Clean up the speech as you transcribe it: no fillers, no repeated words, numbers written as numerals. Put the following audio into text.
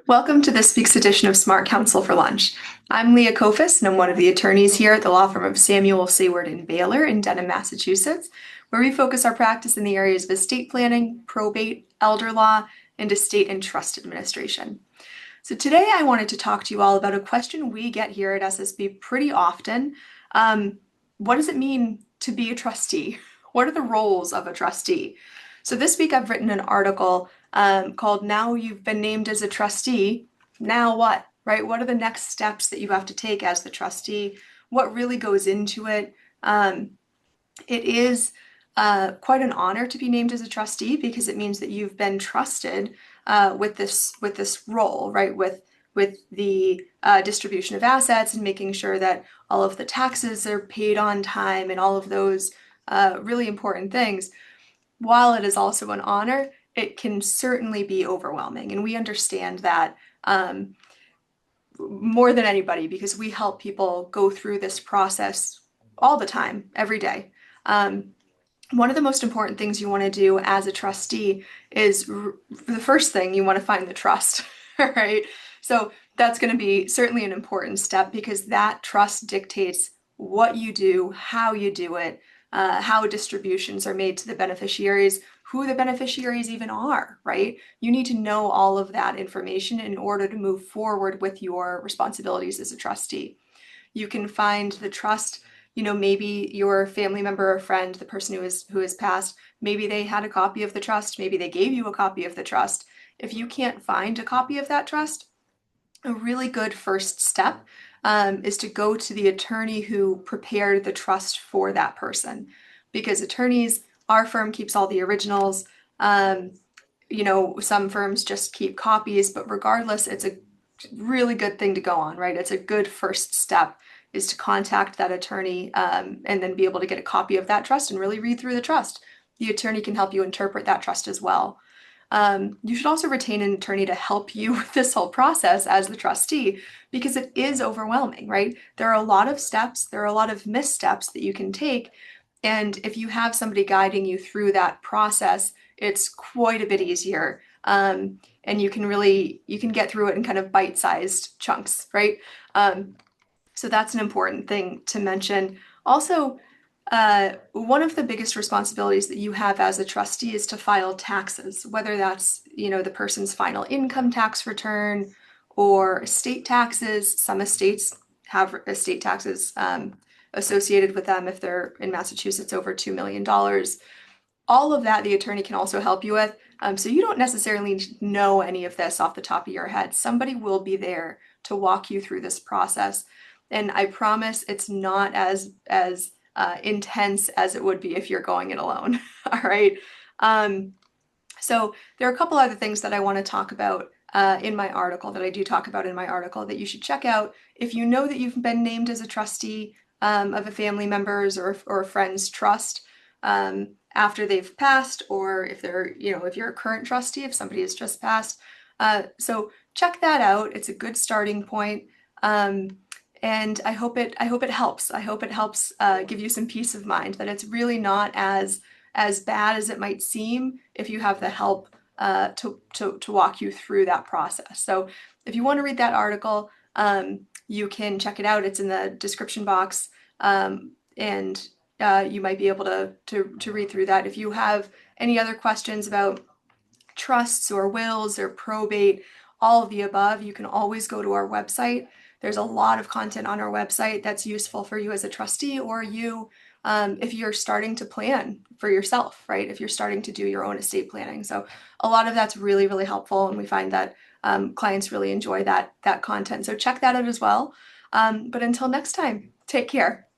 Welcome to this week's edition of Smart Counsel for Lunch. I'm Leah Kofis, and I'm one of the attorneys here at the law firm of Samuel Sayward and Baylor in Dedham, Massachusetts, where we focus our practice in the areas of estate planning, probate, elder law, and estate and trust administration. So today I wanted to talk to you all about a question we get here at SSB pretty often. What does it mean to be a trustee? What are the roles of a trustee? So this week I've written an article called Now You've Been Named as a Trustee, Now What? Right? What are the next steps that you have to take as the trustee? What really goes into it? It is quite an honor to be named as a trustee because it means that you've been trusted with this role, right? With the distribution of assets and making sure that all of the taxes are paid on time and all of those really important things. While it is also an honor, it can certainly be overwhelming. And we understand that more than anybody because we help people go through this process all the time, every day. One of the most important things you want to do as a trustee is the first thing you want to find the trust, right? So that's going to be certainly an important step because that trust dictates what you do, how you do it, how distributions are made to the beneficiaries, who the beneficiaries even are, right? You need to know all of that information in order to move forward with your responsibilities as a trustee. You can find the trust, maybe your family member or friend, the person who has passed, maybe they had a copy of the trust, maybe they gave you a copy of the trust. If you can't find a copy of that trust, a really good first step is to go to the attorney who prepared the trust for that person. Because attorneys, our firm keeps all the originals. Some firms just keep copies, but regardless, it's a really good thing to go on, right? It's a good first step is to contact that attorney and then be able to get a copy of that trust and really read through the trust. The attorney can help you interpret that trust as well. You should also retain an attorney to help you with this whole process as the trustee because it is overwhelming, right? There are a lot of steps, there are a lot of missteps that you can take. And if you have somebody guiding you through that process, it's quite a bit easier. And you can get through it in kind of bite-sized chunks, right? So that's an important thing to mention. Also, one of the biggest responsibilities that you have as a trustee is to file taxes, whether that's, the person's final income tax return or estate taxes. Some estates have estate taxes associated with them if they're in Massachusetts over $2 million. All of that the attorney can also help you with. So you don't necessarily know any of this off the top of your head. Somebody will be there to walk you through this process. And I promise it's not as intense as it would be if you're going it alone. All right. So there are a couple other things that I want to talk about in my article that I do talk about in my article that you should check out if you know that you've been named as a trustee of a family member's or a friend's trust after they've passed, or if they're, if you're a current trustee, if somebody has just passed. So check that out. It's a good starting point. And I hope it helps. I hope it helps give you some peace of mind that it's really not as bad as it might seem if you have the help to walk you through that process. So if you want to read that article, you can check it out. It's in the description box, and you might be able to read through that. If you have any other questions about trusts or wills or probate, all of the above, you can always go to our website. There's a lot of content on our website that's useful for you as a trustee or you if you're starting to plan for yourself, right? If you're starting to do your own estate planning. So a lot of that's really, really helpful. And we find that clients really enjoy that content. So check that out as well. But until next time, take care.